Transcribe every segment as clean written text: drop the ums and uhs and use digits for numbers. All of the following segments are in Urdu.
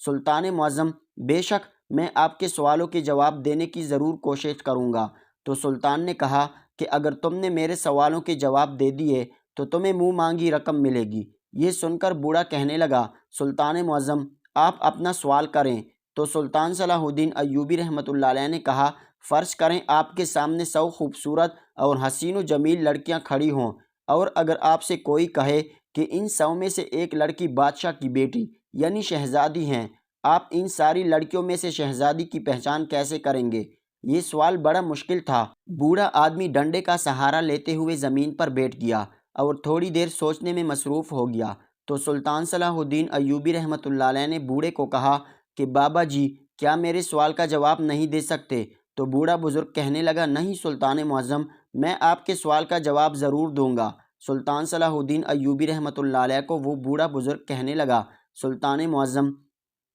سلطان معظم، بے شک میں آپ کے سوالوں کے جواب دینے کی ضرور کوشش کروں گا۔ تو سلطان نے کہا کہ اگر تم نے میرے سوالوں کے جواب دے دیے تو تمہیں منہ مانگی رقم ملے گی۔ یہ سن کر بوڑھا کہنے لگا، سلطان معظم آپ اپنا سوال کریں۔ تو سلطان صلاح الدین ایوبی رحمۃ اللہ علیہ نے کہا، فرض کریں آپ کے سامنے 100 خوبصورت اور حسین و جمیل لڑکیاں کھڑی ہوں، اور اگر آپ سے کوئی کہے کہ ان 100 میں سے ایک لڑکی بادشاہ کی بیٹی یعنی شہزادی ہیں، آپ ان ساری لڑکیوں میں سے شہزادی کی پہچان کیسے کریں گے؟ یہ سوال بڑا مشکل تھا۔ بوڑھا آدمی ڈنڈے کا سہارا لیتے ہوئے زمین پر بیٹھ گیا اور تھوڑی دیر سوچنے میں مصروف ہو گیا۔ تو سلطان صلاح الدین ایوبی رحمۃ اللہ علیہ نے بوڑھے کو کہا کہ بابا جی کیا میرے سوال کا جواب نہیں دے سکتے؟ تو بوڑھا بزرگ کہنے لگا، نہیں سلطان معظم، میں آپ کے سوال کا جواب ضرور دوں گا۔ سلطان صلاح الدین ایوبی رحمۃ اللہ علیہ کو وہ بوڑھا بزرگ کہنے لگا، سلطان معظم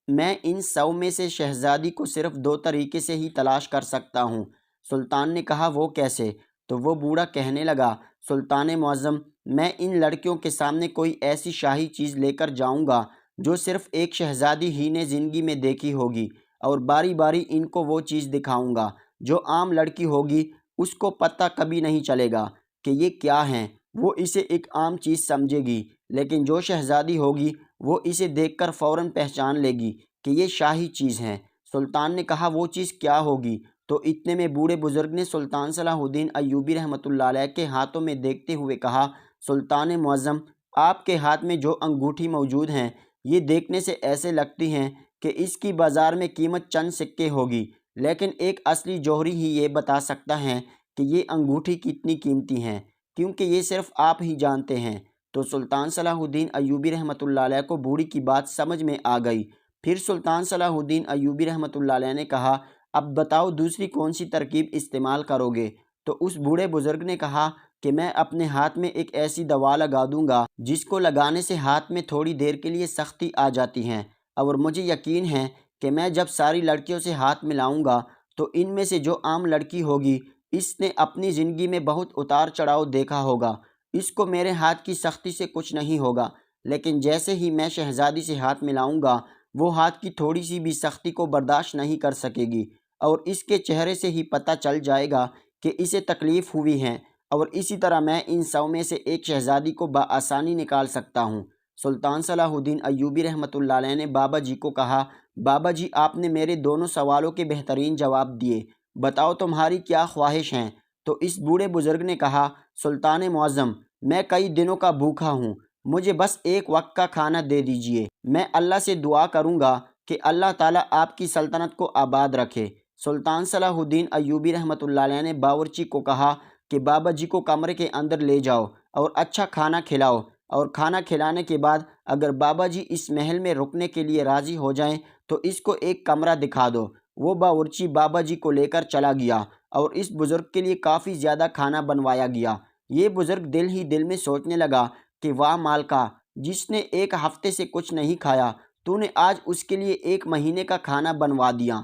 میں ان 100 میں سے شہزادی کو صرف 2 طریقے سے ہی تلاش کر سکتا ہوں۔ سلطان نے کہا، وہ کیسے؟ تو وہ بوڑھا کہنے لگا، سلطان معظم میں ان لڑکیوں کے سامنے کوئی ایسی شاہی چیز لے کر جاؤں گا جو صرف ایک شہزادی ہی نے زندگی میں دیکھی ہوگی، اور باری باری ان کو وہ چیز دکھاؤں گا جو عام لڑکی ہوگی اس کو پتہ کبھی نہیں چلے گا کہ یہ کیا ہیں، وہ اسے ایک عام چیز سمجھے گی، لیکن جو شہزادی ہوگی وہ اسے دیکھ کر فوراً پہچان لے گی کہ یہ شاہی چیز ہے۔ سلطان نے کہا، وہ چیز کیا ہوگی؟ تو اتنے میں بوڑھے بزرگ نے سلطان صلاح الدین ایوبی رحمۃ اللہ علیہ کے ہاتھوں میں دیکھتے ہوئے کہا، سلطان معظم آپ کے ہاتھ میں جو انگوٹھی موجود ہیں یہ دیکھنے سے ایسے لگتی ہیں کہ اس کی بازار میں قیمت چند سکے ہوگی، لیکن ایک اصلی جوہری ہی یہ بتا سکتا ہے کہ یہ انگوٹھی کتنی قیمتی ہیں، کیونکہ یہ صرف آپ ہی جانتے ہیں۔ تو سلطان صلاح الدین ایوبی رحمۃ اللہ علیہ کو بوڑھی کی بات سمجھ میں آ گئی۔ پھر سلطان صلاح الدین ایوبی رحمۃ اللہ علیہ نے کہا، اب بتاؤ دوسری کون سی ترکیب استعمال کرو گے؟ تو اس بوڑھے بزرگ نے کہا کہ میں اپنے ہاتھ میں ایک ایسی دوا لگا دوں گا جس کو لگانے سے ہاتھ میں تھوڑی دیر کے لیے سختی آ جاتی ہے، اور مجھے یقین ہے کہ میں جب ساری لڑکیوں سے ہاتھ ملاؤں گا تو ان میں سے جو عام لڑکی ہوگی اس نے اپنی زندگی میں بہت اتار چڑھاؤ دیکھا ہوگا، اس کو میرے ہاتھ کی سختی سے کچھ نہیں ہوگا، لیکن جیسے ہی میں شہزادی سے ہاتھ ملاؤں گا وہ ہاتھ کی تھوڑی سی بھی سختی کو برداشت نہیں کر سکے گی، اور اس کے چہرے سے ہی پتہ چل جائے گا کہ اسے تکلیف ہوئی ہے، اور اسی طرح میں ان 100 میں سے ایک شہزادی کو بآسانی نکال سکتا ہوں۔ سلطان صلاح الدین ایوبی رحمۃ اللہ علیہ نے بابا جی کو کہا، بابا جی آپ نے میرے دونوں سوالوں کے بہترین جواب دیے، بتاؤ تمہاری کیا خواہش ہیں؟ تو اس بوڑھے بزرگ نے کہا، سلطان معظم میں کئی دنوں کا بھوکا ہوں، مجھے بس ایک وقت کا کھانا دے دیجئے، میں اللہ سے دعا کروں گا کہ اللہ تعالیٰ آپ کی سلطنت کو آباد رکھے۔ سلطان صلاح الدین ایوبی رحمۃ اللہ علیہ نے باورچی کو کہا کہ بابا جی کو کمرے کے اندر لے جاؤ اور اچھا کھانا کھلاؤ، اور کھانا کھلانے کے بعد اگر بابا جی اس محل میں رکنے کے لیے راضی ہو جائیں تو اس کو ایک کمرہ دکھا دو۔ وہ باورچی بابا جی کو لے کر چلا گیا اور اس بزرگ کے لیے کافی زیادہ کھانا بنوایا گیا۔ یہ بزرگ دل ہی دل میں سوچنے لگا کہ واہ مالکا، جس نے ایک ہفتے سے کچھ نہیں کھایا تو نے آج اس کے لیے 1 مہینے کا کھانا بنوا دیا،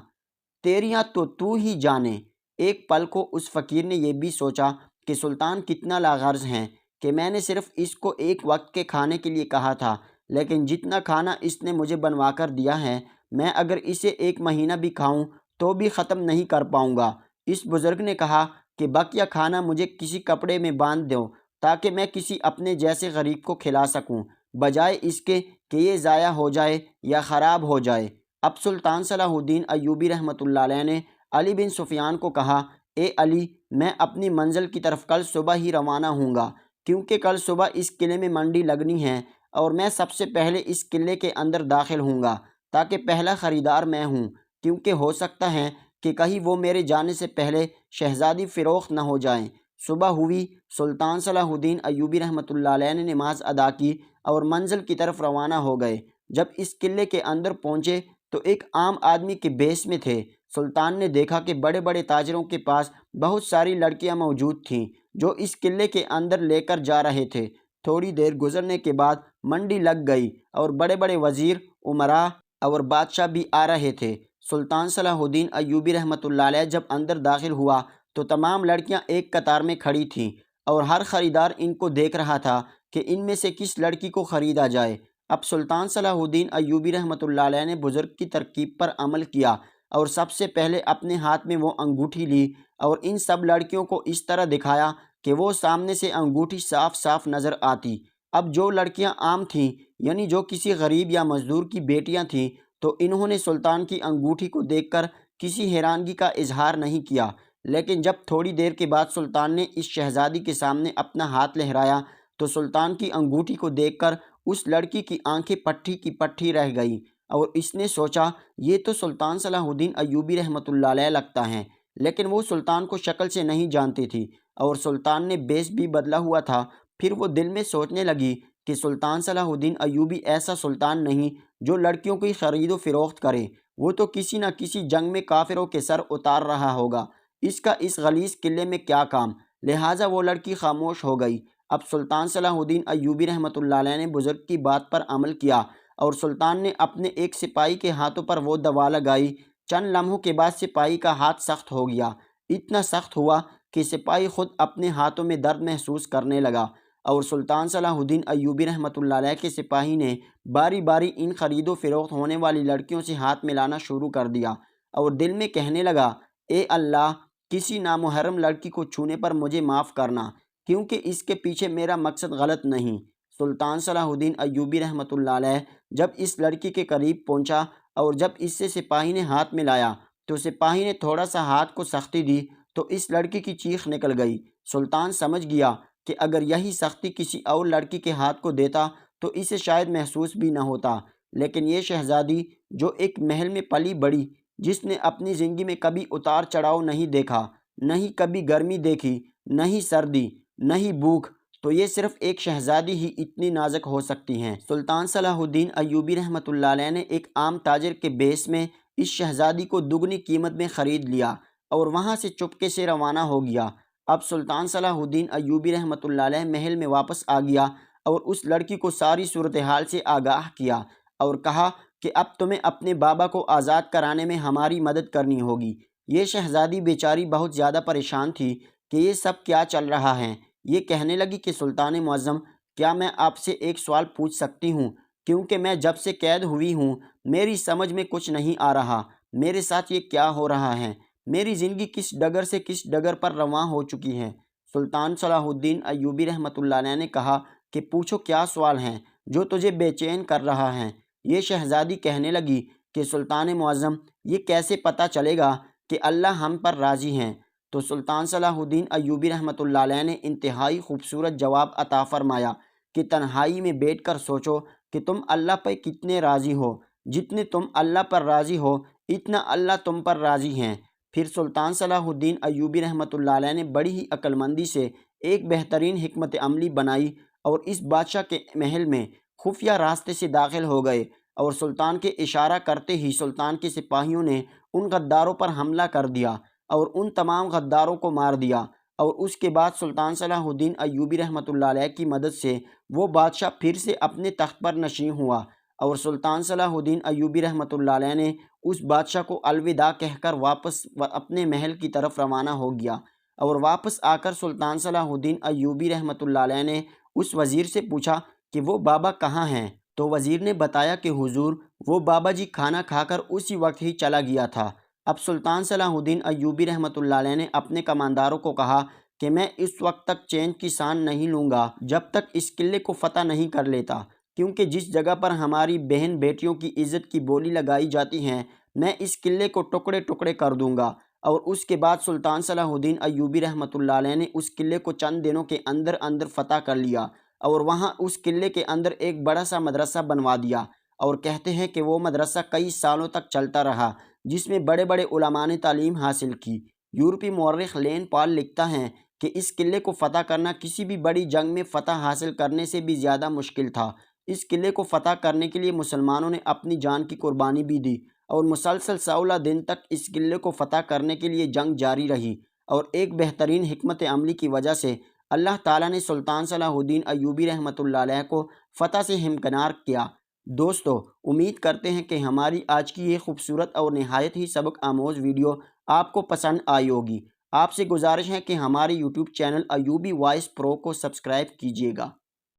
تیریاں تو ہی جانے۔ ایک پل کو اس فقیر نے یہ بھی سوچا کہ سلطان کتنا لاغرض ہیں کہ میں نے صرف اس کو ایک وقت کے کھانے کے لیے کہا تھا، لیکن جتنا کھانا اس نے مجھے بنوا کر دیا ہے میں اگر اسے 1 مہینہ بھی کھاؤں تو بھی ختم نہیں کر پاؤں گا۔ اس بزرگ نے کہا کہ بقیہ کھانا مجھے کسی کپڑے میں باندھ دو تاکہ میں کسی اپنے جیسے غریب کو کھلا سکوں، بجائے اس کے کہ یہ ضائع ہو جائے یا خراب ہو جائے۔ اب سلطان صلاح الدین ایوبی رحمۃ اللہ علیہ نے علی بن سفیان کو کہا، اے علی میں اپنی منزل کی طرف کل صبح ہی روانہ ہوں گا، کیونکہ کل صبح اس قلعے میں منڈی لگنی ہے اور میں سب سے پہلے اس قلعے کے اندر داخل ہوں گا تاکہ پہلا خریدار میں ہوں، کیونکہ ہو سکتا ہے کہ کہیں وہ میرے جانے سے پہلے شہزادی فروخت نہ ہو جائیں۔ صبح ہوئی، سلطان صلاح الدین ایوبی رحمۃ اللہ علیہ نے نماز ادا کی اور منزل کی طرف روانہ ہو گئے۔ جب اس قلعے کے اندر پہنچے تو ایک عام آدمی کے بھیس میں تھے۔ سلطان نے دیکھا کہ بڑے بڑے تاجروں کے پاس بہت ساری لڑکیاں موجود تھیں جو اس قلعے کے اندر لے کر جا رہے تھے۔ تھوڑی دیر گزرنے کے بعد منڈی لگ گئی اور بڑے بڑے وزیر، امراء اور بادشاہ بھی آ رہے تھے۔ سلطان صلاح الدین ایوبی رحمۃ اللہ علیہ جب اندر داخل ہوا تو تمام لڑکیاں ایک قطار میں کھڑی تھیں اور ہر خریدار ان کو دیکھ رہا تھا کہ ان میں سے کس لڑکی کو خریدا جائے۔ اب سلطان صلاح الدین ایوبی رحمۃ اللہ علیہ نے بزرگ کی ترکیب پر عمل کیا اور سب سے پہلے اپنے ہاتھ میں وہ انگوٹھی لی اور ان سب لڑکیوں کو اس طرح دکھایا کہ وہ سامنے سے انگوٹھی صاف صاف نظر آتی۔ اب جو لڑکیاں عام تھیں، یعنی جو کسی غریب یا مزدور کی بیٹیاں تھیں، تو انہوں نے سلطان کی انگوٹھی کو دیکھ کر کسی حیرانگی کا اظہار نہیں کیا، لیکن جب تھوڑی دیر کے بعد سلطان نے اس شہزادی کے سامنے اپنا ہاتھ لہرایا تو سلطان کی انگوٹھی کو دیکھ کر اس لڑکی کی آنکھیں پٹھی کی پٹھی رہ گئیں اور اس نے سوچا یہ تو سلطان صلاح الدین ایوبی رحمۃ اللہ علیہ لگتا ہے، لیکن وہ سلطان کو شکل سے نہیں جانتی تھی اور سلطان نے بیس بھی بدلا ہوا تھا۔ پھر وہ دل میں سوچنے لگی کہ سلطان صلاح الدین ایوبی ایسا سلطان نہیں جو لڑکیوں کی خرید و فروخت کرے، وہ تو کسی نہ کسی جنگ میں کافروں کے سر اتار رہا ہوگا، اس کا اس غلیظ قلعے میں کیا کام؟ لہٰذا وہ لڑکی خاموش ہو گئی۔ اب سلطان صلاح الدین ایوبی رحمۃ اللہ علیہ نے بزرگ کی بات پر عمل کیا اور سلطان نے اپنے ایک سپاہی کے ہاتھوں پر وہ دوا لگائی۔ چند لمحوں کے بعد سپاہی کا ہاتھ سخت ہو گیا، اتنا سخت ہوا کہ سپاہی خود اپنے ہاتھوں میں درد محسوس کرنے لگا اور سلطان صلاح الدین ایوبی رحمۃ اللہ علیہ کے سپاہی نے باری باری ان خرید و فروخت ہونے والی لڑکیوں سے ہاتھ ملانا شروع کر دیا اور دل میں کہنے لگا، اے اللہ، کسی نامحرم لڑکی کو چھونے پر مجھے معاف کرنا، کیونکہ اس کے پیچھے میرا مقصد غلط نہیں۔ سلطان صلاح الدین ایوبی رحمۃ اللہ علیہ جب اس لڑکی کے قریب پہنچا اور جب اس سے سپاہی نے ہاتھ ملایا تو سپاہی نے تھوڑا سا ہاتھ کو سختی دی تو اس لڑکی کی چیخ نکل گئی۔ سلطان سمجھ گیا کہ اگر یہی سختی کسی اور لڑکی کے ہاتھ کو دیتا تو اسے شاید محسوس بھی نہ ہوتا، لیکن یہ شہزادی جو ایک محل میں پلی بڑھی، جس نے اپنی زندگی میں کبھی اتار چڑھاؤ نہیں دیکھا، نہ ہی کبھی گرمی دیکھی، نہ ہی سردی، نہ ہی بھوک، تو یہ صرف ایک شہزادی ہی اتنی نازک ہو سکتی ہیں۔ سلطان صلاح الدین ایوبی رحمۃ اللہ علیہ نے ایک عام تاجر کے بیس میں اس شہزادی کو دگنی قیمت میں خرید لیا اور وہاں سے چپکے سے روانہ ہو گیا۔ اب سلطان صلاح الدین ایوبی رحمۃ اللہ علیہ محل میں واپس آ گیا اور اس لڑکی کو ساری صورتحال سے آگاہ کیا اور کہا کہ اب تمہیں اپنے بابا کو آزاد کرانے میں ہماری مدد کرنی ہوگی۔ یہ شہزادی بیچاری بہت زیادہ پریشان تھی کہ یہ سب کیا چل رہا ہے۔ یہ کہنے لگی کہ سلطان معظم، کیا میں آپ سے ایک سوال پوچھ سکتی ہوں؟ کیونکہ میں جب سے قید ہوئی ہوں میری سمجھ میں کچھ نہیں آ رہا، میرے ساتھ یہ کیا ہو رہا ہے؟ میری زندگی کس ڈگر سے کس ڈگر پر رواں ہو چکی ہے۔ سلطان صلاح الدین ایوبی رحمۃ اللہ علیہ نے کہا کہ پوچھو، کیا سوال ہیں جو تجھے بے چین کر رہا ہے؟ یہ شہزادی کہنے لگی کہ سلطان معظم، یہ کیسے پتہ چلے گا کہ اللہ ہم پر راضی ہیں؟ تو سلطان صلاح الدین ایوبی رحمۃ اللہ علیہ نے انتہائی خوبصورت جواب عطا فرمایا کہ تنہائی میں بیٹھ کر سوچو کہ تم اللہ پر کتنے راضی ہو، جتنے تم اللہ پر راضی ہو اتنا اللہ تم پر راضی ہیں۔ پھر سلطان صلاح الدین ایوبی رحمۃ اللہ علیہ نے بڑی ہی عقل مندی سے ایک بہترین حکمت عملی بنائی اور اس بادشاہ کے محل میں خفیہ راستے سے داخل ہو گئے اور سلطان کے اشارہ کرتے ہی سلطان کے سپاہیوں نے ان غداروں پر حملہ کر دیا اور ان تمام غداروں کو مار دیا اور اس کے بعد سلطان صلاح الدین ایوبی رحمۃ اللہ علیہ کی مدد سے وہ بادشاہ پھر سے اپنے تخت پر نشین ہوا اور سلطان صلاح الدین ایوبی رحمۃ اللہ علیہ نے اس بادشاہ کو الوداع کہہ کر واپس اپنے محل کی طرف روانہ ہو گیا اور واپس آ کر سلطان صلاح الدین ایوبی رحمۃ اللہ علیہ نے اس وزیر سے پوچھا کہ وہ بابا کہاں ہیں؟ تو وزیر نے بتایا کہ حضور، وہ بابا جی کھانا کھا کر اسی وقت ہی چلا گیا تھا۔ اب سلطان صلاح الدین ایوبی رحمۃ اللہ علیہ نے اپنے کمانداروں کو کہا کہ میں اس وقت تک چین کی سان نہیں لوں گا جب تک اس قلعے کو فتح نہیں کر لیتا، کیونکہ جس جگہ پر ہماری بہن بیٹیوں کی عزت کی بولی لگائی جاتی ہیں میں اس قلعے کو ٹکڑے ٹکڑے کر دوں گا۔ اور اس کے بعد سلطان صلاح الدین ایوبی رحمۃ اللہ علیہ نے اس قلعے کو چند دنوں کے اندر اندر فتح کر لیا اور وہاں اس قلعے کے اندر ایک بڑا سا مدرسہ بنوا دیا اور کہتے ہیں کہ وہ مدرسہ کئی سالوں تک چلتا رہا، جس میں بڑے بڑے علماء نے تعلیم حاصل کی۔ یورپی مورخ لین پال لکھتا ہے کہ اس قلعے کو فتح کرنا کسی بھی بڑی جنگ میں فتح حاصل کرنے سے بھی زیادہ مشکل تھا۔ اس قلعے کو فتح کرنے کے لیے مسلمانوں نے اپنی جان کی قربانی بھی دی اور مسلسل 16 دن تک اس قلعے کو فتح کرنے کے لیے جنگ جاری رہی اور ایک بہترین حکمت عملی کی وجہ سے اللہ تعالیٰ نے سلطان صلاح الدین ایوبی رحمۃ اللہ علیہ کو فتح سے ہمکنار کیا۔ دوستو، امید کرتے ہیں کہ ہماری آج کی یہ خوبصورت اور نہایت ہی سبق آموز ویڈیو آپ کو پسند آئی ہوگی۔ آپ سے گزارش ہے کہ ہمارے یوٹیوب چینل ایوبی وائس پرو کو سبسکرائب کیجیے گا۔